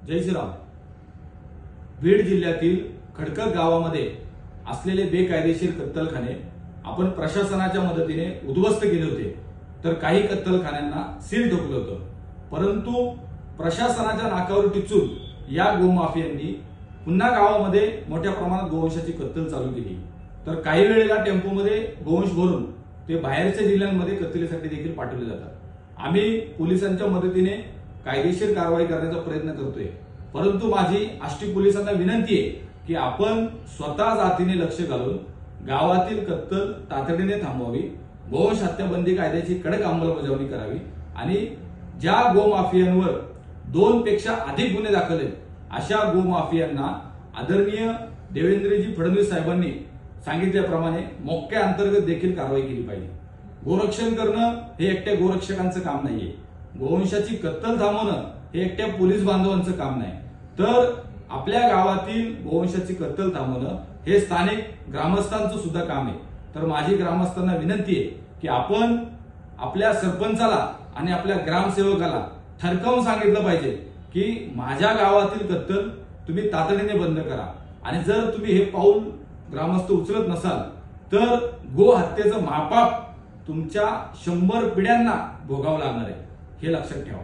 जय श्रीराम। बीड जिल्ह्यातील खडकर गावामध्ये असलेले बेकायदेशीर कत्तलखाने आपण प्रशासनाच्या मदतीने उद्ध्वस्त केले होते, तर काही कत्तलखान्यांना सील ठोकलं होतं। परंतु प्रशासनाच्या नाकावर टिचून या गोमाफियांनी पुन्हा गावामध्ये मोठ्या प्रमाणात गोवंशाची कत्तल चालू केली। तर काही वेळेला टेम्पोमध्ये गोवंश भरून ते बाहेरच्या जिल्ह्यांमध्ये कत्तलीसाठी देखील पाठवले जातात। आम्ही पोलिसांच्या मदतीने कायदेशीर कारवाई करण्याचा प्रयत्न करतोय, परंतु माझी आष्टी पोलिसांना विनंती आहे की आपण स्वतः जातीने लक्ष घालून गावातील कत्तल तातडीने थांबवावी, गोवंश हत्या बंदी कायद्याची कडक अंमलबजावणी करावी आणि ज्या गोमाफियांवर 2 पेक्षा अधिक गुन्हे दाखल आहेत अशा गोमाफियांना आदरणीय देवेंद्रजी फडणवीस साहेबांनी सांगितल्याप्रमाणे मोक्या अंतर्गत देखील कारवाई केली पाहिजे। गोरक्षण करणं हे एकट्या गोरक्षकांचं काम नाहीये, गोवंशाची कत्तल थांबवणं हे एकट्या पोलीस बांधवांचं काम नाही, तर आपल्या गावातील गोवंशाची कत्तल थांबवणं हे स्थानिक ग्रामस्थांचं सुद्धा काम आहे। तर माझी ग्रामस्थांना विनंती आहे की आपण आपल्या सरपंचाला आणि आपल्या ग्रामसेवकाला ठरकावून सांगितलं पाहिजे की माझ्या गावातील कत्तल तुम्ही तातडीने बंद करा, आणि जर तुम्ही हे पाऊल ग्रामस्थ उचलत नसाल तर गो हत्येचं महापाप तुमच्या 100 पिढ्यांना भोगावं लागणार आहे, हे लक्षात ठेवा।